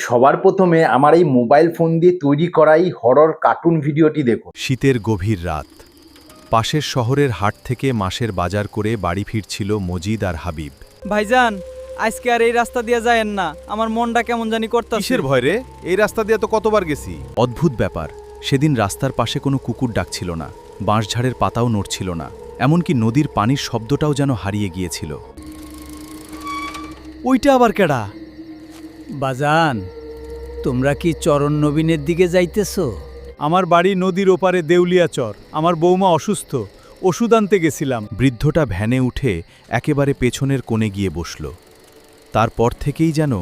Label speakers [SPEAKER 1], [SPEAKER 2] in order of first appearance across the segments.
[SPEAKER 1] সবার প্রথমে আমার এই মোবাইল ফোন দিয়ে তৈরি করা এই হরর কার্টুন ভিডিওটি দেখুন।
[SPEAKER 2] শীতের গভীর রাত। পাশের শহরের হাট থেকে মাসের বাজার করে বাড়ি ফিরছিল মজিদ আর হাবিব।
[SPEAKER 3] ভাইজান, আজকে আর এই রাস্তা দিয়ে যায়েন না, আমার মনটা কেমন জানি করতেছে।
[SPEAKER 2] কিসের ভয় রে? এই রাস্তা দিয়ে তো কতবার গেছি। অদ্ভুত ব্যাপার, সেদিন রাস্তার পাশে কোনো কুকুর ডাকছিল না, বাঁশঝাড়ের পাতাও নড়ছিল না, এমনকি নদীর পানির শব্দটাও যেন হারিয়ে গিয়েছিল।
[SPEAKER 3] ওইটা আবার কেডা? বাজান, তোমরা কি চরণ নবীনের দিকে যাইতেছো?
[SPEAKER 4] আমার বাড়ি নদীর ওপারে দেউলিয়াচর। আমার বৌমা অসুস্থ, ওষুধ আনতে গেছিলাম।
[SPEAKER 2] বৃদ্ধটা ভ্যানে উঠে একেবারে পেছনের কোণে গিয়ে বসল। তারপর থেকেই যেন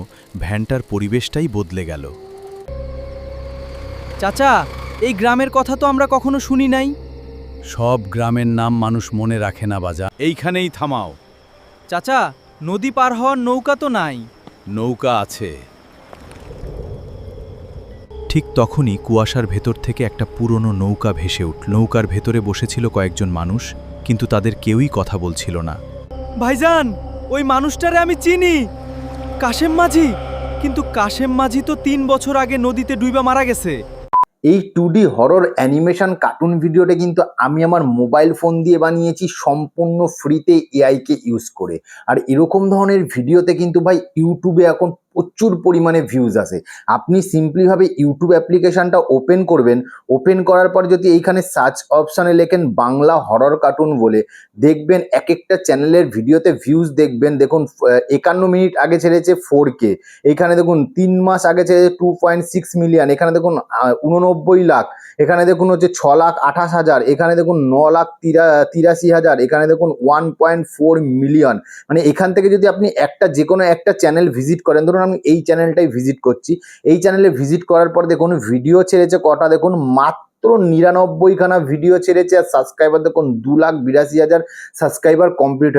[SPEAKER 2] ভ্যানটার পরিবেশটাই বদলে গেল।
[SPEAKER 3] চাচা, এই গ্রামের কথা তো আমরা কখনো শুনি নাই।
[SPEAKER 4] সব গ্রামের নাম মানুষ মনে রাখে না বাজার। এইখানেই থামাও।
[SPEAKER 3] চাচা, নদী পার হওয়ার নৌকা তো নাই।
[SPEAKER 4] নৌকা আছে।
[SPEAKER 2] ঠিক তখনই কুয়াশার ভেতর থেকে একটা পুরনো নৌকা ভেসে উঠল। নৌকার ভেতরে বসেছিল কয়েকজন মানুষ, কিন্তু তাদের কেউই কথা বলছিল না।
[SPEAKER 3] ভাইজান, ওই মানুষটারে আমি চিনি, কাশেম মাঝি। কিন্তু কাশেম মাঝি তো 3 বছর আগে নদীতে ডুইবা মারা গেছে।
[SPEAKER 1] এই 2D হরর অ্যানিমেশন কার্টুন ভিডিওটা কিন্তু আমি আমার মোবাইল ফোন দিয়ে বানিয়েছি সম্পূর্ণ ফ্রিতে এআইকে ইউজ করে। আর এরকম ধরনের ভিডিওতে কিন্তু ভাই ইউটিউবে এখন প্রচুর পরিমাণে ভিউজ আসে। আপনি সিম্পলিভাবে ইউটিউব অ্যাপ্লিকেশনটা ওপেন করবেন, ওপেন করার পর যদি এইখানে সার্চ অপশানে লেখেন বাংলা হরর কার্টুন বলে, দেখবেন এক একটা চ্যানেলের ভিডিওতে ভিউজ দেখবেন। দেখুন 51 মিনিট আগে ছেড়েছে 4K, এখানে দেখুন 3 মাস আগে ছেড়েছে 2.6 মিলিয়ন, এখানে দেখুন 89 লাখ, এখানে দেখুন হচ্ছে 6,28,000, এখানে দেখুন 9,83,000, এখানে দেখুন 1.4 মিলিয়ন। মানে এখান থেকে যদি আপনি যে কোনো একটা চ্যানেল ভিজিট করেন, ধরুন আমি এই চ্যানেলটাই ভিজিট করছি, এই চ্যানেলে ভিজিট করার পর দেখুন ভিডিও ছেড়েছে কটা, দেখুন মাত্র 99খানা ভিডিও ছেড়েছে। আর সাবস্ক্রাইবার দেখুন 2,82,000 সাবস্ক্রাইবার কমপ্লিট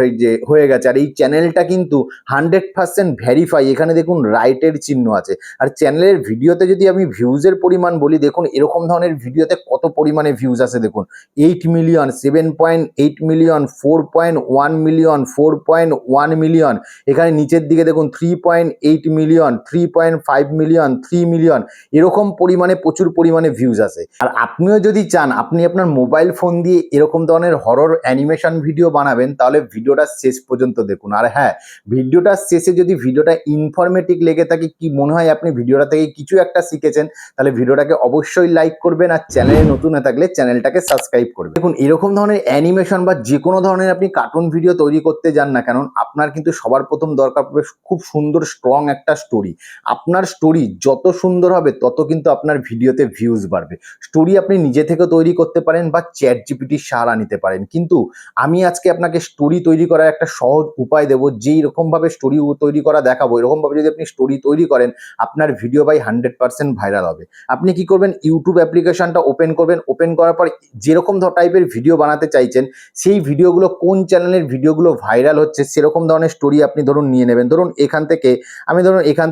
[SPEAKER 1] হয়ে গেছে। আর এই চ্যানেলটা কিন্তু 100% ভেরিফাই, এখানে দেখুন রাইটের চিহ্ন আছে। আর চ্যানেলের ভিডিওতে যদি আমি ভিউজের পরিমাণ বলি, দেখুন এরকম ধরনের ভিডিওতে কত পরিমাণে ভিউজ আসে দেখুন। 8 মিলিয়ন, 7.8 মিলিয়ন, 4.1 মিলিয়ন, 4.1 মিলিয়ন, এখানে নিচের দিকে দেখুন 3.8 মিলিয়ন, 3.5 মিলিয়ন, 3 মিলিয়ন, এরকম পরিমাণে প্রচুর পরিমাণে ভিউজ আসে। আর আপনিও যদি চান আপনি আপনার মোবাইল ফোন দিয়ে এরকম ধরনের হরর অ্যানিমেশন ভিডিও বানাবেন, তাহলে ভিডিওটা শেষ পর্যন্ত দেখুন। আর হ্যাঁ, ভিডিওটার শেষে যদি ভিডিওটা ইনফরমেটিভ লেগে থাকে, কি মনে হয় আপনি ভিডিওটা থেকে কিছু একটা শিখেছেন, তাহলে ভিডিওটাকে অবশ্যই লাইক করবেন। আর চ্যানেলে নতুন হয়ে থাকলে চ্যানেলটাকে সাবস্ক্রাইব করবেন। দেখুন এরকম ধরনের অ্যানিমেশন বা যে কোনো ধরনের আপনি কার্টুন ভিডিও তৈরি করতে যান না কেন, আপনার কিন্তু সবার প্রথম দরকার পড়বে খুব সুন্দর স্ট্রং একটা স্টোরি। আপনার স্টোরি যত সুন্দর হবে তত কিন্তু আপনার ভিডিওতে ভিউজ বাড়বে। স্টোরি আপনি নিজে থেকে তৈরি করতে পারেন বা চ্যাট জিপিটির সাহায্য নিতে পারেন, কিন্তু আমি আজকে আপনাকে স্টোরি তৈরি করার একটা সহজ উপায় দেবো। যেই রকমভাবে স্টোরি তৈরি করা দেখাবো, এরকমভাবে যদি আপনি স্টোরি তৈরি করেন, আপনার ভিডিও বাই 100% ভাইরাল হবে। আপনি কি করবেন, ইউটিউব অ্যাপ্লিকেশনটা ওপেন করবেন, ওপেন করার পর যেরকম টাইপের ভিডিও বানাতে চাইছেন, সেই ভিডিওগুলো কোন চ্যানেলের ভিডিওগুলো ভাইরাল হচ্ছে সেরকম ধরনের স্টোরি আপনি ধরুন নিয়ে নেবেন। ধরুন এখান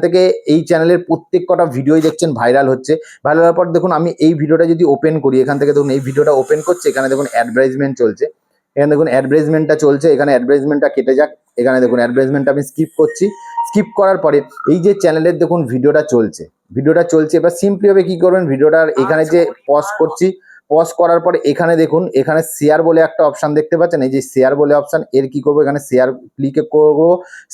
[SPEAKER 1] থেকে এই চ্যানেলের প্রত্যেক কটা ভিডিওই দেখছেন ভাইরাল হচ্ছে। ভাইরাল হওয়ার পর দেখুন আমি এই ভিডিওটা যদি ওপেন করি, এখান থেকে দেখুন এই ভিডিওটা ওপেন করছে, এখানে দেখুন অ্যাডভার্টাইজমেন্ট চলছে, এখানে দেখুন অ্যাডভার্টাইজমেন্টটা চলছে, এখানে অ্যাডভার্টাইজমেন্টটা কেটে যাক, এখানে দেখুন অ্যাডভার্টাইজমেন্টটা আমি স্কিপ করছি। স্কিপ করার পরে এই যে চ্যানেলের দেখুন ভিডিওটা চলছে, এবার সিম্পলি ভাবে কি করবেন, ভিডিওটার এখানে যে পজ করছি, পজ করার পরে এখানে দেখুন, এখানে শেয়ার বলে একটা অপশন দেখতে পাচ্ছেন, এই যে শেয়ার বলে অপশন, এর কি করবো, এখানে শেয়ার ক্লিক করবো,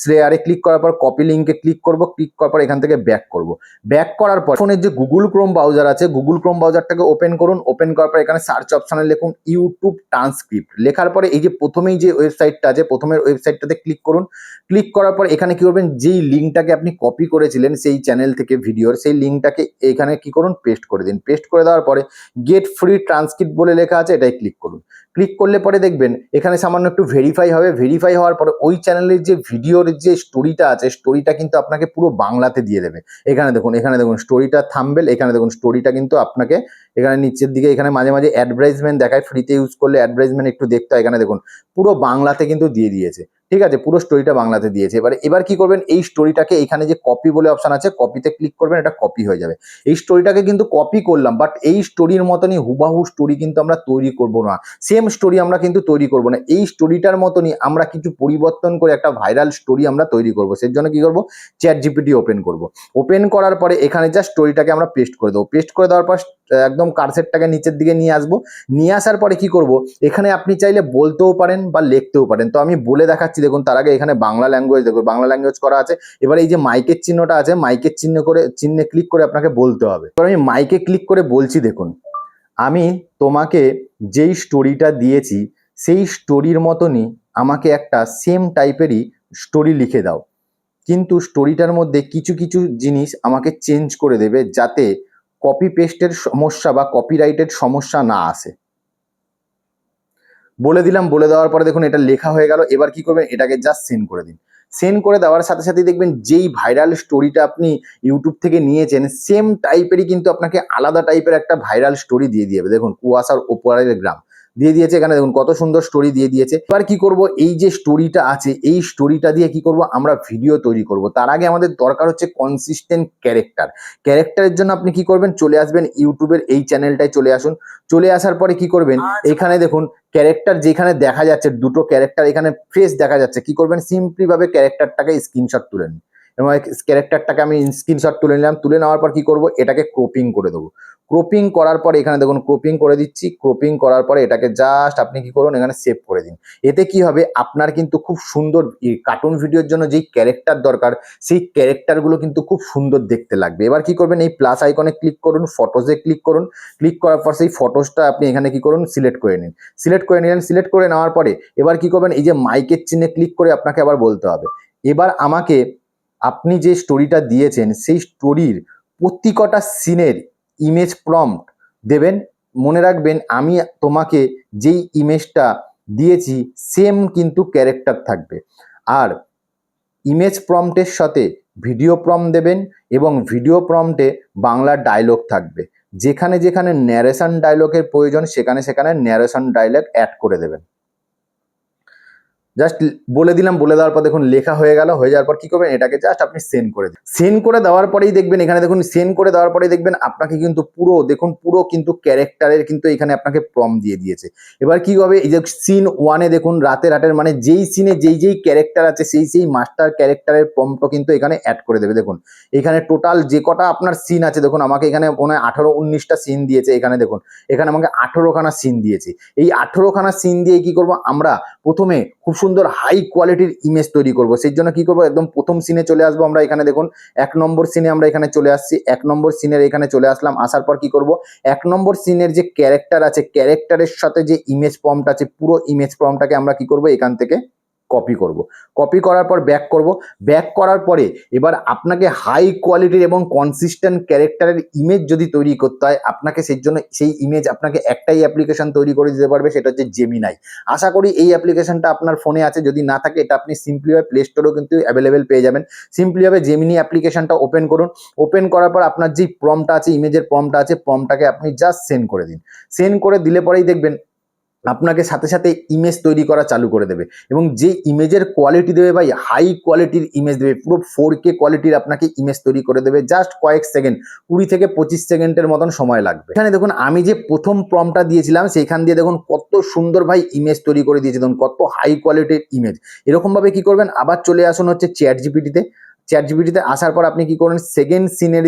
[SPEAKER 1] শেয়ারে ক্লিক করার পর কপি লিঙ্কে ক্লিক করবো, ক্লিক করার পর এখান থেকে ব্যাক করব। ব্যাক করার পর ফোনের যে গুগল ক্রোম ব্রাউজার আছে, গুগল ক্রোম ব্রাউজারটাকে ওপেন করুন। ওপেন করার পর এখানে সার্চ অপশনে লিখুন ইউটিউব ট্রান্সক্রিপ্ট। লেখার পরে এই যে প্রথমেই যে ওয়েবসাইটটা আছে, প্রথমের ওয়েবসাইটটাতে ক্লিক করুন। ক্লিক করার পর এখানে কি করবেন, যেই লিঙ্কটাকে আপনি কপি করেছিলেন সেই চ্যানেল থেকে ভিডিওর, সেই লিঙ্কটাকে এখানে কি করুন, পেস্ট করে দিন। পেস্ট করে দেওয়ার পরে গেট ফ্রি ট্রান্সক্রিপ্ট বলে লেখা আছে, এটাই ক্লিক করুন। ক্লিক করলে পরে দেখবেন এখানে সামান্য একটু ভেরিফাই হবে। ভেরিফাই হওয়ার পরে ওই চ্যানেলের যে ভিডিওর যে স্টোরিটা আছে, স্টোরিটা কিন্তু আপনাকে পুরো বাংলাতে দিয়ে দেবে। এখানে দেখুন স্টোরিটা থাম্বনেল, এখানে দেখুন স্টোরিটা কিন্তু আপনাকে এখানে নিচের দিকে এখানে মাঝে মাঝে অ্যাডভার্টাইজমেন্ট দেখায়, ফ্রিতে ইউজ করলে অ্যাডভার্টাইজমেন্ট একটু দেখতে হয়, এখানে দেখুন পুরো বাংলাতে কিন্তু দিয়ে দিয়েছে। ঠিক আছে, পুরো স্টোরিটা বাংলাতে দিয়েছে। এবার কি করবেন, এই স্টোরিটাকে এখানে যে কপি বলে অপশন আছে, কপিতে ক্লিক করবেন, এটা কপি হয়ে যাবে। এই স্টোরিটাকে কিন্তু কপি করলাম, বাট এই স্টোরির মতনই হুবাহু স্টোরি কিন্তু আমরা তৈরি করব না, সেম স্টোরি আমরা কিন্তু তৈরি করব না। এই স্টোরিটার মতনই আমরা কিছু পরিবর্তন করে একটা ভাইরাল স্টোরি আমরা তৈরি করব। সেই জন্য কি করব, চ্যাট জিপিটি ওপেন করব। ওপেন করার পরে এখানে জাস্ট স্টোরিটাকে আমরা পেস্ট করে দেবো। পেস্ট করে দেওয়ার পর একদম কার্সেটটাকে নিচের দিকে নিয়ে আসবো। নিয়ে আসার পরে কি করব, এখানে আপনি চাইলে বলতেও পারেন বা লিখতেও পারেন। তো আমি বলে দেখাচ্ছি, দেখুন তার আগে এখানে বাংলা ল্যাঙ্গুয়েজ, দেখুন বাংলা ল্যাঙ্গুয়েজ করা আছে। এবার এই যে মাইকের চিহ্নটা আছে, মাইকের চিহ্নে ক্লিক করে আপনাকে বলতে হবে। এবার আমি মাইকে ক্লিক করে বলছি, দেখুন আমি তোমাকে যেই স্টোরিটা দিয়েছি সেই স্টোরির মতনই আমাকে একটা সেম টাইপেরই স্টোরি লিখে দাও, কিন্তু স্টোরিটার মধ্যে কিছু কিছু জিনিস আমাকে চেঞ্জ করে দেবে, যাতে কপি পেস্টের সমস্যা বা কপিরাইটের সমস্যা না আসে। বলে দিলাম, বলে দেওয়ার পরে দেখুন এটা লেখা হয়ে গেল। এবার কি করবেন, এটাকে জাস্ট সেন্ড করে দিন। সেন্ড করে দেওয়ার সাথে সাথে দেখবেন যেই ভাইরাল স্টোরিটা আপনি ইউটিউব থেকে নিয়েছেন সেম টাইপেরই কিন্তু আপনাকে আলাদা টাইপের একটা ভাইরাল স্টোরি দিয়ে দিবে। দেখুন কুয়াশার ওপরের গ্রাম দিয়ে দিয়েছে, এখানে দেখুন কত সুন্দর স্টোরি দিয়ে দিয়েছে। এবার কি করব, এই যে স্টোরিটা আছে এই স্টোরিটা দিয়ে কি করব, আমরা ভিডিও তৈরি করব। তার আগে আমাদের দরকার হচ্ছে কনসিস্টেন্ট ক্যারেক্টারের জন্য আপনি কি করবেন, চলে আসবেন ইউটিউবের এই চ্যানেলটায় চলে আসুন। চলে আসার পরে কি করবেন, এখানে দেখুন ক্যারেক্টার যেখানে দেখা যাচ্ছে, দুটো ক্যারেক্টার এখানে ফেস দেখা যাচ্ছে, কি করবেন, সিম্পলি ভাবে ক্যারেক্টারটাকে স্ক্রিনশট তুলে নিন। এবং ক্যারেক্টারটাকে আমি স্ক্রিনশট তুলে নিলাম। তুলে নেওয়ার পর কি করব, এটাকে ক্রপিং করে দেবো। ক্রপিং করার পরে এখানে দেখুন ক্রপিং করে দিচ্ছি। ক্রপিং করার পরে এটাকে জাস্ট আপনি কি করুন, এখানে সেভ করে দিন। এতে কি হবে, আপনার কিন্তু খুব সুন্দর কার্টুন ভিডিওর জন্য যেই ক্যারেক্টার দরকার সেই ক্যারেক্টারগুলো কিন্তু খুব সুন্দর দেখতে লাগবে। এবার কি করবেন, এই প্লাস আইকনে ক্লিক করুন, ফটোজে ক্লিক করুন। ক্লিক করার পর সেই ফটোসটা আপনি এখানে কি করুন, সিলেক্ট করে নিন। সিলেক্ট করে নিলেন। সিলেক্ট করে নেওয়ার পরে এবার কি করবেন, এই যে মাইকের চিহ্নে ক্লিক করে আপনাকে আবার বলতে হবে, এবার আমাকে আপনি যে স্টোরিটা দিয়েছেন সেই স্টোরির প্রত্যেকটা সিনের ইমেজ প্রম্পট দেবেন। মনে রাখবেন আমি তোমাকে যেই ইমেজটা দিয়েছি সেম কিন্তু ক্যারেক্টার থাকবে। আর ইমেজ প্রম্পটের সাথে ভিডিও প্রম্পট দেবেন এবং ভিডিও প্রম্পটে বাংলা ডায়লগ থাকবে। যেখানে যেখানে ন্যারেশন ডায়লগের প্রয়োজন সেখানে সেখানে ন্যারেশন ডায়লগ অ্যাড করে দেবেন। জাস্ট বলে দিলাম, বলে দেওয়ার পর দেখুন লেখা হয়ে গেল। হয়ে যাওয়ার পর কি করবেন, এটাকে জাস্ট আপনি সেন্ড করে দিন। সেন্ড করে দেওয়ার পরেই দেখবেন, এখানে দেখুন সেন্ড করে দেওয়ার পরেই দেখবেন আপনাকে কিন্তু পুরো কিন্তু ক্যারেক্টারের কিন্তু এখানে আপনাকে প্রম্পট দিয়ে দিয়েছে। এবার কি হবে, এই যে সিন 1-এ দেখুন রাতের মানে যেই সিনে যেই ক্যারেক্টার আছে সেই মাস্টার ক্যারেক্টারের প্রম্পটও কিন্তু এখানে অ্যাড করে দেবে। দেখুন এখানে টোটাল যে কটা আপনার সিন আছে, দেখুন আমাকে এখানে মনে হয় 18-19টা সিন দিয়েছে। এখানে দেখুন এখানে আমাকে 18খানা সিন দিয়েছে। এই 18খানা সিন দিয়ে কি করব, আমরা প্রথমে খুব সুন্দর হাই কোয়ালিটির ইমেজ তৈরি করব। সেই জন্য কি করব, একদম প্রথম সিনে চলে আসবো আমরা। এখানে দেখুন 1 নম্বর সিনে আমরা এখানে চলে আসছি। 1 নম্বর সিনের এখানে চলে আসলাম। আসার পর কি করব, 1 নম্বর সিনের যে ক্যারেক্টার আছে ক্যারেক্টারের সাথে যে ইমেজ প্রম্পট আছে পুরো ইমেজ প্রম্পটটাকে আমরা কি করব, এখান থেকে কপি করব। কপি করার পর ব্যাক করব। ব্যাক করার পরে এবার আপনাকে হাই কোয়ালিটির এবং কনসিস্টেন্ট ক্যারেক্টারের ইমেজ যদি তৈরি করতে হয়, আপনাকে সেই জন্য সেই ইমেজ আপনাকে একটাই অ্যাপ্লিকেশন তৈরি করে দিতে পারবে, সেটা হচ্ছে জেমিনাই। আশা করি এই অ্যাপ্লিকেশনটা আপনার ফোনে আছে। যদি না থাকে এটা আপনি সিম্পলিভাবে প্লে স্টোরেও কিন্তু অ্যাভেলেবেল পেয়ে যাবেন। সিম্পলিভাবে জেমিনি অ্যাপ্লিকেশনটা ওপেন করুন। ওপেন করার পর আপনার যেই প্রম্পটটা আছে, ইমেজের প্রম্পটটা আছে, প্রম্পটটাকে আপনি জাস্ট সেন্ড করে দিন। সেন্ড করে দিলে পরেই দেখবেন আপনাকে সাথে সাথে ইমেজ তৈরি করা চালু করে দেবে। এবং যে ইমেজের কোয়ালিটি দেবে ভাই, হাই কোয়ালিটির ইমেজ দেবে, পুরো 4K কোয়ালিটির আপনাকে ইমেজ তৈরি করে দেবে। জাস্ট কয়েক সেকেন্ড, 20 থেকে 25 সেকেন্ডের মতন সময় লাগবে। এখানে দেখুন আমি যে প্রথম প্রম্পটটা দিয়েছিলাম সেইখান দিয়ে দেখুন কত সুন্দর ভাই ইমেজ তৈরি করে দিয়েছে, দেখুন কত হাই কোয়ালিটির ইমেজ। এরকমভাবে কি করবেন, আবার চলে আসুন হচ্ছে চ্যাট জিপিটিতে। চ্যাট জিপিটিতে আসার পর আপনি কি করুন, সেকেন্ড সিনের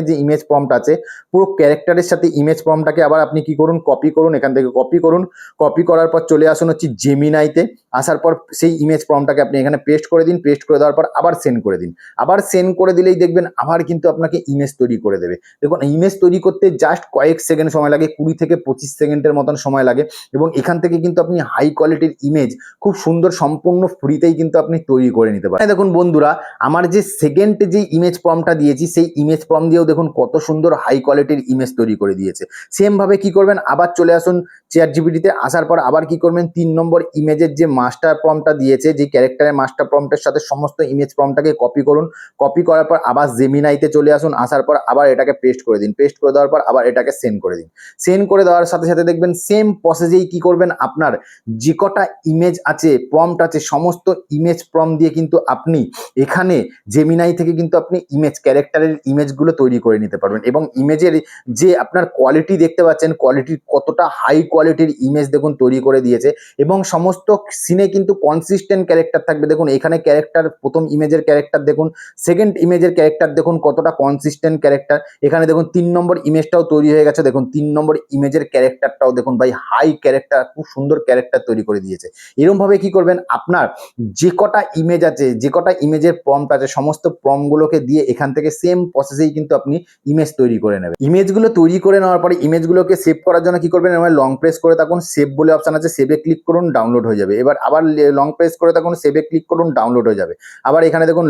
[SPEAKER 1] যে ইমেজ প্রম্পট আছে পুরো ক্যারেক্টারের সাথে ইমেজ প্রম্পটটাকে আবার আপনি কি করুন, কপি করুন। এখান থেকে কপি করুন। কপি করার পর চলে আসুন হচ্ছে জেমিনাইতে। আসার পর সেই ইমেজ প্রম্পটটাকে আপনি এখানে পেস্ট করে দিন। পেস্ট করে দেওয়ার পর আবার সেন্ড করে দিন। আবার সেন্ড করে দিলেই দেখবেন আবার কিন্তু আপনাকে ইমেজ তৈরি করে দেবে। দেখুন ইমেজ তৈরি করতে জাস্ট কয়েক সেকেন্ড সময় লাগে, 20 থেকে 25 সেকেন্ডের মতন সময় লাগে। এবং এখান থেকে কিন্তু আপনি হাই কোয়ালিটির ইমেজ খুব সুন্দর সম্পূর্ণ ফ্রিতেই কিন্তু আপনি তৈরি করে নিতে পারেন। দেখুন বন্ধুরা, বন্ধুরা আমার যে সেকেন্ড যে ইমেজ প্রম্পটটা দিয়েছি সেই ইমেজ প্রম্পট দিয়েও দেখুন কত সুন্দর হাই কোয়ালিটির ইমেজ তৈরি করে দিয়েছে। সেম ভাবে কি করবেন, আবার চলে আসুন চ্যাটজিপিটিতে, আসার পর আবার কি করবেন 3 নম্বর ইমেজের যে মাস্টার প্রম্পটটা দিয়েছে, যে ক্যারেক্টারের মাস্টার প্রম্পটের সাথে সমস্ত ইমেজ প্রম্পটটাকে কপি করুন। কপি করার পর আবার জেমিনাইতে চলে আসুন, আসার পর আবার এটাকে পেস্ট করে দিন। পেস্ট করে দেওয়ার পর আবার এটাকে সেন্ড করে দিন। সেন্ড করে দেওয়ার সাথে সাথে দেখবেন সেম প্রসেসেই কি করবেন, আপনার যে কটা ইমেজ আছে প্রম্পট আছে সমস্ত ইমেজ প্রম্পট দিয়ে কিন্তু আপনি এখানে জেমিনাই থেকে কিন্তু আপনি ইমেজ ক্যারেক্টারের ইমেজগুলো তৈরি করে নিতে পারবেন। এবং ইমেজের যে আপনার কোয়ালিটি দেখতে পাচ্ছেন, কোয়ালিটি কতটা হাই কোয়ালিটির ইমেজ দেখুন তৈরি করে দিয়েছে। এবং সমস্ত সিনে কিন্তু কনসিস্টেন্ট ক্যারেক্টার থাকবে। দেখুন এখানে ক্যারেক্টার, প্রথম ইমেজের ক্যারেক্টার দেখুন, সেকেন্ড ইমেজের ক্যারেক্টার দেখুন কতটা কনসিস্টেন্ট ক্যারেক্টার। এখানে দেখুন 3 নম্বর ইমেজটাও তৈরি হয়ে গেছে। দেখুন 3 নম্বর ইমেজের ক্যারেক্টারটাও দেখুন ভাই হাই ক্যারেক্টার, খুব সুন্দর ক্যারেক্টার তৈরি করে দিয়েছে। এরকম ভাবে কি করবেন, আপনার যে কটা ইমেজ আছে, যে কটা ইমেজের প্রম্পট আছে সমস্ত প্রম্পটগুলোকে দিয়ে এখান থেকে সেম প্রসেসেই কিন্তু আপনি ইমেজ তৈরি করে নেবেন। ইমেজগুলো তৈরি করে নেওয়ার পরে ইমেজগুলোকে সেভ করার জন্য কি করবেন, এবার লং প্রেস করে থাকুন, সেভ বলে অপশন আছে, সেভে ক্লিক করুন, ডাউনলোড হয়ে যাবে। এবার আবার লং প্রেস করে থাকুন, সেভে ক্লিক করুন, ডাউনলোড হয়ে যাবে। আবার এখানে দেখুন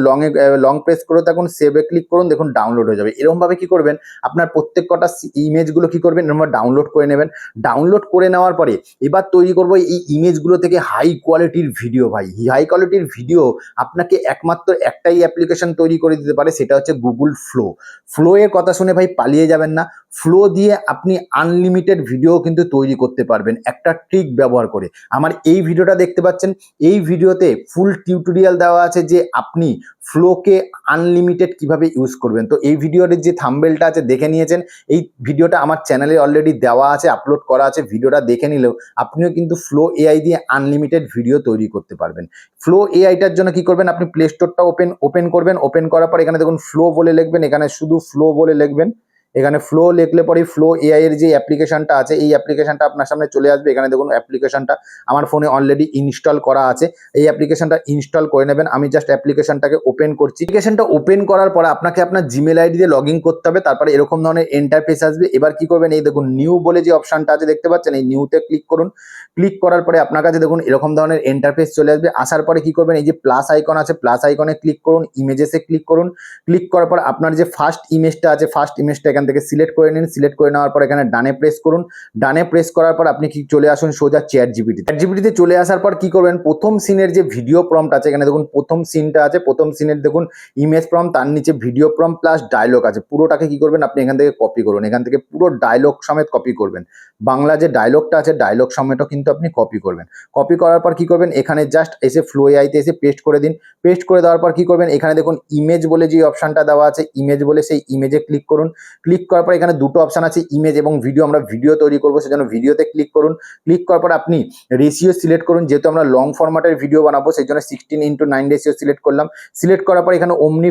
[SPEAKER 1] লং প্রেস করে থাকুন, সেভে ক্লিক করুন, দেখুন ডাউনলোড হয়ে যাবে। এরকম ভাবে কি করবেন, আপনার প্রত্যেক কটা ইমেজগুলো কি করবেন, এরকম ডাউনলোড করে নেবেন। ডাউনলোড করে নেওয়ার পরে এবার তৈরি করবো এই ইমেজগুলো থেকে হাই কোয়ালিটির ভিডিও। ভাই হাই কোয়ালিটির ভিডিও আপনাকে একমাত্র একটাই অ্যাপ্লিকেশন তৈরি করে দিতে পারে, সেটা হচ্ছে গুগল ফ্লো। ফ্লো এর কথা শুনে ভাই পালিয়ে যাবেন না। ফ্লো দিয়ে আপনি আনলিমিটেড ভিডিও কিন্তু তৈরি করতে পারবেন একটা ট্রিক ব্যবহার করে। আমার এই ভিডিওটা দেখতে পাচ্ছেন, এই ভিডিওতে ফুল টিউটোরিয়াল দেওয়া আছে যে আপনি ফ্লোকে আনলিমিটেড কিভাবে ইউজ করবেন। তো এই ভিডিওর যে থাম্বনেলটা আছে দেখে নিয়েছেন, এই ভিডিওটা আমার চ্যানেলে অলরেডি দেওয়া আছে, আপলোড করা আছে। ভিডিওটা দেখে নিলেও আপনিও কিন্তু ফ্লো এআই দিয়ে আনলিমিটেড ভিডিও তৈরি করতে পারবেন। ফ্লো এআইটার জন্য কি করবেন, আপনি প্লে স্টোরটা ওপেন করবেন। ওপেন করার পর এখানে দেখুন ফ্লো বলে লিখবেন, এখানে শুধু ফ্লো বলে লিখবেন। এখানে ফ্লো লিখলে পরে ফ্লো এআই এর যে অ্যাপ্লিকেশনটা আছে এই অ্যাপ্লিকেশনটা আপনার সামনে চলে আসবে। এখানে দেখুন অ্যাপ্লিকেশনটা আমার ফোনে অলরেডি ইনস্টল করা আছে। এই অ্যাপ্লিকেশনটা ইনস্টল করে নেবেন। আমি জাস্ট অ্যাপ্লিকেশনটাকে ওপেন করছি। অ্যাপ্লিকেশনটা ওপেন করার পরে আপনাকে আপনার জিমেল আইডি দিয়ে লগ ইন করতে হবে। তারপরে এরকম ধরনের ইন্টারফেস আসবে। এবার কি করবেন, এই দেখুন নিউ বলে যে অপশনটা আছে দেখতে পাচ্ছেন, এই নিউতে ক্লিক করুন। ক্লিক করার পরে আপনার কাছে দেখুন এরকম ধরনের ইন্টারফেস চলে আসবে। আসার পরে কি করবেন, এই যে প্লাস আইকন আছে, প্লাস আইকনে ক্লিক করুন, ইমেজেসে ক্লিক করুন। ক্লিক করার পর আপনার যে ফার্স্ট ইমেজটা আছে, ফার্স্ট ইমেজটা এখান থেকে সিলেক্ট করে নিন। সিলেক্ট করে নেওয়ার পর এখানে ডানে প্রেস করুন। ডানে প্রেস করার পর আপনি কি চলে আসুন সোজা চ্যাটজিপিটিতে চলে আসার পর কি করবেন, প্রথম সিনের যে ভিডিও প্রম্পট আছে, এখানে দেখুন প্রথম সিনটা আছে, প্রথম সিনের দেখুন ইমেজ প্রম্পট, তার নিচে ভিডিও প্রম্পট প্লাস ডায়লগ আছে। পুরোটাকে কি করবেন, আপনি এখান থেকে কপি করুন। এখান থেকে পুরো ডায়লগ সমেত কপি করবেন। বাংলা যে ডায়লগটা আছে ডায়লগ সমেতও কিন্তু আপনি কপি করবেন। কপি করার পর কি করবেন, এখানে জাস্ট এসে ফ্লো এআইতে এসে পেস্ট করে দিন। পেস্ট করে দেওয়ার পর কি করবেন, এখানে দেখুন ইমেজ বলে যে অপশনটা দেওয়া আছে, ইমেজ বলে সেই ইমেজে ক্লিক করুন। ক্লিক করার পর এখানে দুটো অপশন আছে, ইমেজ এবং ভিডিও। আমরা ভিডিও তৈরি করবো, সেজন্য ভিডিওতে ক্লিক করুন। ক্লিক করার পর আপনি রেশিও সিলেক্ট করুন। যেহেতু আমরা লং ফরম্যাটের ভিডিও বানাবো সেই জন্য 16:9 রেশিও সিলেক্ট করলাম। সিলেক্ট করার পর এখানে অমনি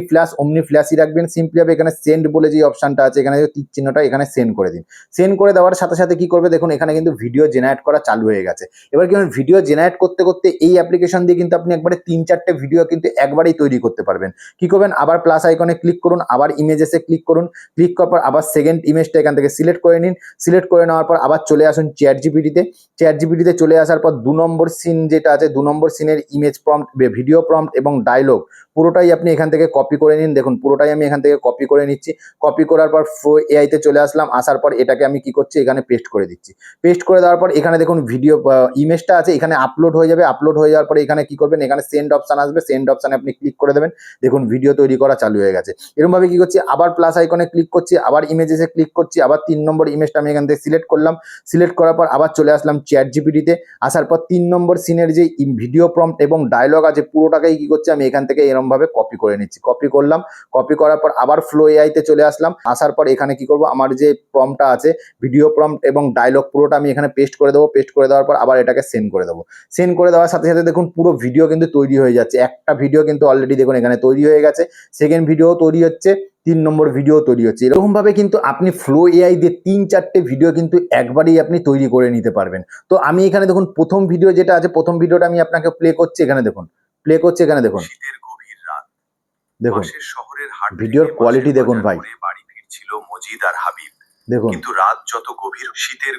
[SPEAKER 1] ফ্ল্যাশই রাখবেন। সিম্পলি হবে এখানে সেন্ড বলে যে অপশনটা আছে, এখানে তীর চিহ্নটা, এখানে সেন্ড করে দিন। সেন্ড করে দেওয়ার সাথে সাথে কি করবে, দেখুন এখানে কিন্তু ভিডিও জেনারেট করা চালু হয়ে গেছে। এবার কি ভিডিও জেনারেট করতে করতে এই অ্যাপ্লিকেশন দিয়ে কিন্তু আপনি একবারে 3-4টে ভিডিও কিন্তু একবারেই তৈরি করতে পারবেন। কি করবেন, আবার প্লাস আইকনে ক্লিক করুন, আবার ইমেজেসে ক্লিক করুন। ক্লিক করার পর আবার সেকেন্ড ইমেজটা এখান থেকে সিলেক্ট করে নিন। সিলেক্ট করে নেওয়ার পর আবার চলে আসুন চ্যাটজিপিটিতে চলে আসার পর 2 নম্বর সিন যেটা আছে, 2 নম্বর সিনের ইমেজ প্রম্পট, ভিডিও প্রম্পট এবং ডায়লগ পুরোটাই আপনি এখান থেকে কপি করে নিন। দেখুন পুরোটাই আমি এখান থেকে কপি করে নিচ্ছি। কপি করার পর ফ্লো এআইতে চলে আসলাম। আসার পর এটাকে আমি কি করছি, এখানে পেস্ট করে দিচ্ছি। পেস্ট করে দেওয়ার পর এখানে দেখুন ভিডিও ইমেজটা আছে, এখানে আপলোড হয়ে যাবে। আপলোড হয়ে যাওয়ার পরে এখানে কি করবেন, এখানে সেন্ড অপশন আসবে, সেন্ড অপশনে আপনি ক্লিক করে দেবেন। দেখুন ভিডিও তৈরি করা চালু হয়ে গেছে। এরকমভাবে কি করছি, আবার প্লাস আইকনে ক্লিক করছি, আবার ইমেজেসে ক্লিক করছি, আবার 3 নম্বর ইমেজটা আমি এখান থেকে সিলেক্ট করলাম। সিলেক্ট করার পর আবার চলে আসলাম চ্যাটজিপিটিতে। আসার পর 3 নম্বর সিনের যে ভিডিও প্রম্পট এবং ডায়লগ আছে পুরোটাকেই কি করছি, আমি এখান থেকে এরকমভাবে কপি করে নিচ্ছি। কপি করলাম। কপি করার পর আবার ফ্লো এআইতে চলে আসলাম। আসার পর এখানে কি করব, আমার যে প্রম্পটটা আছে ভিডিও প্রম্পট এবং ডায়লগ পুরোটা আমি এখানে পেস্ট করে দেবো। পেস্ট করে দেওয়ার পর আবার এটাকে সেন্ড করে দেবো। সেন্ড করে দেওয়ার সাথে সাথে দেখুন পুরো ভিডিও কিন্তু তৈরি হয়ে যাচ্ছে। একটা ভিডিও কিন্তু অলরেডি দেখুন এখানে তৈরি হয়ে গেছে। সেকেন্ড ভিডিও তৈরি হচ্ছে, 3 নম্বর ভিডিও তৈরি হচ্ছে। এরকম ভাবে কিন্তু আপনি ফ্লো এআই দিয়ে 3-4টে ভিডিও কিন্তু একবারেই আপনি তৈরি করে নিতে পারবেন। তো আমি এখানে দেখুন প্রথম ভিডিও যেটা আছে, প্রথম ভিডিওটা আমি আপনাকে প্লে করছি। এখানে দেখুন প্লে করছে, এখানে দেখুন দেখুন ভিডিওর কোয়ালিটি দেখুন ভাই,
[SPEAKER 2] বাড়ি ফিরছিল মজিদ আর হাবিব।
[SPEAKER 1] দেখুন
[SPEAKER 2] কিন্তু রাত যত গভীর, শীতের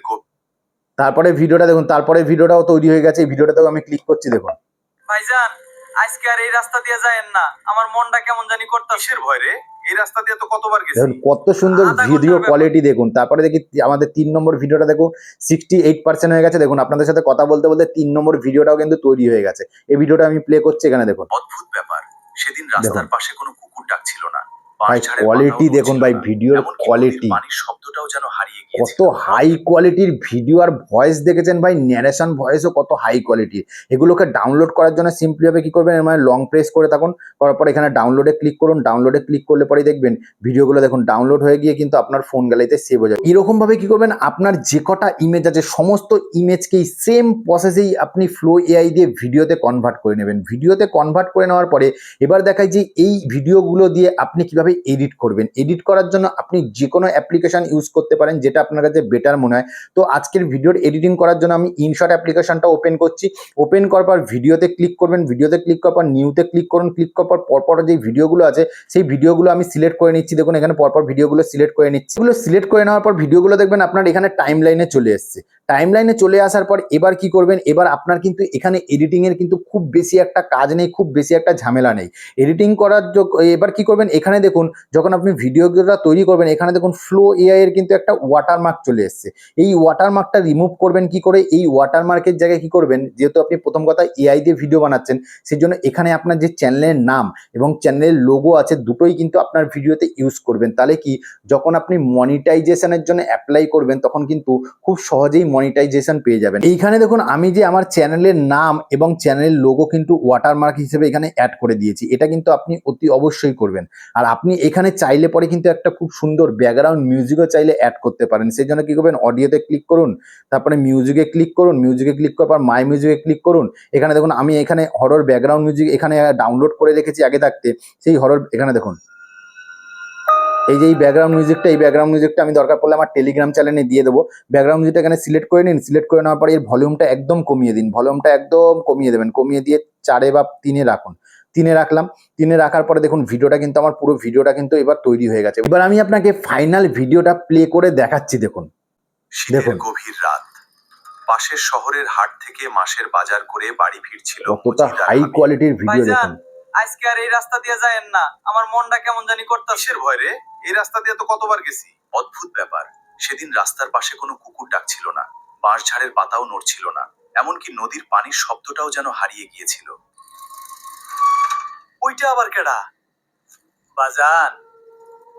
[SPEAKER 1] তারপরে ভিডিওটা দেখুন, তারপরে ভিডিওটাও তৈরি হয়ে গেছে। এই ভিডিওটাতেও আমি ক্লিক করছি, দেখুন
[SPEAKER 3] ভাইজান আজকে আর এই রাস্তা দিয়ে যায়েন না, আমার মনটা কেমন জানি করতেছে।
[SPEAKER 2] কিসের ভয় রে? এই রাস্তা দিয়ে তো কতবার গেছি।
[SPEAKER 1] দেখুন কত সুন্দর
[SPEAKER 3] আধা
[SPEAKER 1] ভিডিও
[SPEAKER 3] ঘন্টার
[SPEAKER 1] কোয়ালিটি দেখুন। তারপরে দেখি আমাদের 3 নম্বর ভিডিওটা দেখুন 68% হয়ে গেছে। দেখুন আপনাদের সাথে কথা বলতে বলতে 3 নম্বর ভিডিওটাও কিন্তু তৈরি হয়ে গেছে। এই ভিডিওটা আমি প্লে করছি, এখানে দেখুন।
[SPEAKER 2] অদ্ভুত ব্যাপার, সেদিন রাস্তার
[SPEAKER 1] দেখুন।
[SPEAKER 2] পাশে কোনো কুকুর ডাকছিল না,
[SPEAKER 1] ভাই
[SPEAKER 2] বাঁশঝাড়ের
[SPEAKER 1] কোয়ালিটি
[SPEAKER 2] পাতাও
[SPEAKER 1] দেখুন
[SPEAKER 2] নড়ছিল
[SPEAKER 1] ভাই,
[SPEAKER 2] না,
[SPEAKER 1] ভিডিওর
[SPEAKER 2] এমনকি নদীর
[SPEAKER 1] কোয়ালিটি
[SPEAKER 2] পানির শব্দটাও যেন হারিয়ে
[SPEAKER 1] কত
[SPEAKER 2] গিয়েছিল।
[SPEAKER 1] হাই কোয়ালিটির ভিডিও আর ভয়েস দেখেছেন ভাই, ন্যারেশন ভয়েসও কত হাই কোয়ালিটির। এগুলোকে ডাউনলোড করার জন্য সিম্পলি ভাবে কি করবেন, মানে লং প্রেস করে থাকুন, করার পর এখানে ডাউনলোডে ক্লিক করুন। ডাউনলোডে ক্লিক করলে পরেই দেখবেন ভিডিওগুলো দেখুন ডাউনলোড হয়ে গিয়ে কিন্তু আপনার ফোন গ্যালারিতে সেভ হয়ে যাবে। এরকম ভাবে কি করবেন, আপনার যে কটা ইমেজ আছে সমস্ত ইমেজকেই সেম প্রসেসেই আপনি ফ্লো এআই দিয়ে ভিডিওতে কনভার্ট করে নেবেন। ভিডিওতে কনভার্ট করে নেওয়ার পরে এবার দেখায় যে এই ভিডিওগুলো দিয়ে আপনি কিভাবে এডিট করবেন। এডিট করার জন্য আপনি যে কোনো অ্যাপ্লিকেশন ইউজ করতে পারেন, যেটা আপনার কাছে বেটার মনে হয়। তো আজকের ভিডিওর এডিটিং করার জন্য আমি ইনশট অ্যাপ্লিকেশনটা ওপেন করছি। ওপেন করার পর ভিডিওতে ক্লিক করবেন, ভিডিওতে ক্লিক করার পর নিউতে ক্লিক করুন। ক্লিক করার পর পরপর যে ভিডিওগুলো আছে সেই ভিডিওগুলো আমি সিলেক্ট করে নিচ্ছি। দেখুন এখানে পরপর ভিডিওগুলো সিলেক্ট করে নিচ্ছি। এগুলো সিলেক্ট করে নেওয়ার পর ভিডিওগুলো দেখবেন আপনার এখানে টাইম লাইনে চলে এসছে। টাইম লাইনে চলে আসার পর এবার কি করবেন, এবার আপনার কিন্তু এখানে এডিটিং এর কিন্তু খুব বেশি একটা কাজ নেই, খুব বেশি একটা ঝামেলা নেই এডিটিং করার। এবার কি করবেন, এখানে দেখুন যখন আপনি ভিডিওটা তৈরি করবেন এখানে দেখুন ফ্লো এআই এর কিন্তু একটা ওয়াটারমার্ক চলে এসছে। এই ওয়াটারমার্কটা রিমুভ করবেন কি করে, এই ওয়াটারমার্কের জায়গায় কি করবেন, যেহেতু আপনি প্রথম কথা এআই দিয়ে ভিডিও বানাচ্ছেন সেই জন্য এখানে আপনার যে চ্যানেলের নাম এবং চ্যানেলের লোগো আছে দুটোই কিন্তু আপনার ভিডিওতে ইউজ করবেন। তাহলে কি যখন আপনি মনিটাইজেশনের জন্য অ্যাপ্লাই করবেন তখন কিন্তু খুব সহজেই মনিটাইজেশন পেয়ে যাবেন। এইখানে দেখুন আমি যে আমার চ্যানেলের নাম এবং চ্যানেলের লোগো কিন্তু ওয়াটারমার্ক হিসেবে এখানে অ্যাড করে দিয়েছি, এটা কিন্তু আপনি অতি অবশ্যই করবেন। আর আপনি এখানে চাইলে পরে কিন্তু একটা খুব সুন্দর ব্যাকগ্রাউন্ড মিউজিকও চাইলে অ্যাড করতে পারেন। সেই জন্য কি করবেন, অডিওতে ক্লিক করুন, তারপরে মিউজিকে ক্লিক করুন, মিউজিকে ক্লিক করার পর মাই মিউজিকে ক্লিক করুন। এখানে দেখুন আমি এখানে হরর ব্যাকগ্রাউন্ড মিউজিক এখানে ডাউনলোড করে রেখেছি আগে থাকতে, সেই হরর এখানে দেখুন এই যে এই ব্যাকগ্রাউন্ড মিউজিকটা, এই ব্যাকগ্রাউন্ড মিউজিকটা আমি দরকার পড়লে আমার টেলিগ্রাম চ্যানেলে দিয়ে দেবো। ব্যাকগ্রাউন্ড মিউজিকটা এখানে সিলেক্ট করে নিন। সিলেক্ট করে নেওয়ার পরে এর ভলিউমটা একদম কমিয়ে দিন, ভলিউমটা একদম কমিয়ে দেবেন, কমিয়ে দিয়ে 4 বা 3 রাখুন। 3 রাখলাম। 3 রাখার পরে দেখুন ভিডিওটা কিন্তু আমার পুরো ভিডিওটা কিন্তু এবার তৈরি হয়ে গেছে। এবার আমি আপনাকে ফাইনাল ভিডিওটা প্লে করে দেখাচ্ছি। দেখুন
[SPEAKER 2] শীতের গভীর রাত, পাশের শহরের হাট থেকে মাসের বাজার করে বাড়ি ফিরছিল
[SPEAKER 1] কতটা
[SPEAKER 2] মজিদ আর
[SPEAKER 1] হাই
[SPEAKER 2] হামিদ।
[SPEAKER 1] কোয়ালিটির ভিডিও দেখুন।
[SPEAKER 3] আজকে আর এই রাস্তা দিয়ে যায়েন না, আমার মনটা কেমন জানি করতেছে।
[SPEAKER 2] কিসের ভয় রে? এই রাস্তা দিয়ে তো কতবার গেছি। অদ্ভুত ব্যাপার, সেদিন রাস্তার পাশে কোনো কুকুর ডাকছিল না, বাঁশঝাড়ের পাতাও নড়ছিল না, এমনকি নদীর পানির শব্দটাও যেন হারিয়ে গিয়েছিল।
[SPEAKER 3] ওইটা আবার কেডা? বাজান,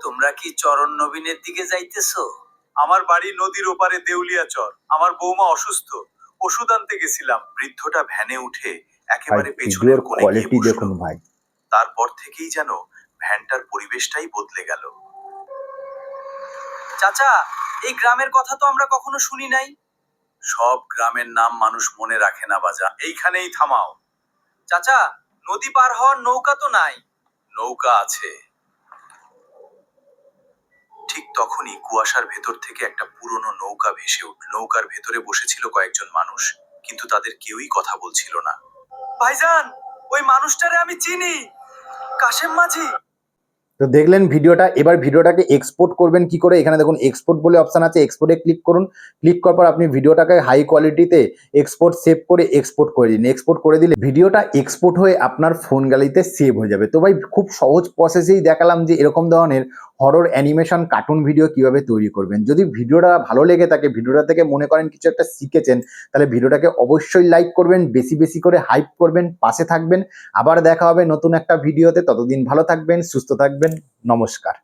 [SPEAKER 3] তোমরা কি চরণ নবীনের দিকে যাইতেছো?
[SPEAKER 4] আমার বাড়ি নদীর ওপারে দেউলিয়াচর, আমার বৌমা অসুস্থ, ওষুধ আনতে গেছিলাম।
[SPEAKER 2] বৃদ্ধটা ভ্যানে উঠে
[SPEAKER 1] ভাই
[SPEAKER 2] একেবারে পেছনের
[SPEAKER 1] ভিডিওর
[SPEAKER 2] কোণে গিয়ে
[SPEAKER 1] কোয়ালিটি
[SPEAKER 2] বসলো।
[SPEAKER 1] দেখুন ভাই।
[SPEAKER 2] তারপর থেকেই যেন ভ্যানটার পরিবেশটাই বদলে গেল।
[SPEAKER 3] চাচা, এই গ্রামের কথা তো আমরা কখনো শুনি নাই।
[SPEAKER 2] সব গ্রামের নাম মানুষ মনে রাখে না বাজা, এইখানেই থামাও।
[SPEAKER 3] চাচা, নদী পার হওয়ার নৌকা তো নাই।
[SPEAKER 2] নৌকা আছে। ঠিক তখনই কুয়াশার ভেতর থেকে একটা পুরনো নৌকা ভেসে উঠল। নৌকার ভেতরে বসেছিল কয়েকজন মানুষ, কিন্তু তাদের কেউই কথা বলছিল না।
[SPEAKER 3] ভাইজান, ওই মানুষটারে আমি চিনি, কাশেম মাঝি।
[SPEAKER 1] তো দেখলেন ভিডিওটা। এবার ভিডিওটাকে এক্সপোর্ট করবেন কি করে, এখানে দেখুন এক্সপোর্ট বলে অপশন আছে, এক্সপোর্টে ক্লিক করুন। ক্লিক করার পর আপনি ভিডিওটাকে হাই কোয়ালিটিতে এক্সপোর্ট সেভ করে এক্সপোর্ট করে দিন। এক্সপোর্ট করে দিলে ভিডিওটা এক্সপোর্ট হয়ে আপনার ফোন গ্যালারিতে সেভ হয়ে যাবে। তো ভাই খুব সহজ প্রসেসেই দেখালাম যে এরকম ধরনের হরর অ্যানিমেশন কার্টুন ভিডিও কিভাবে তৈরি করবেন। যদি ভিডিওটা ভালো লেগে থাকে, ভিডিওটা থেকে মনে করেন কিছু একটা শিখেছেন, তাহলে ভিডিওটাকে অবশ্যই লাইক করবেন, বেশি বেশি করে হাইপ করবেন, পাশে থাকবেন। আবার দেখা হবে নতুন একটা ভিডিওতে। ততদিন ভালো থাকবেন, সুস্থ থাকবেন। নমস্কার।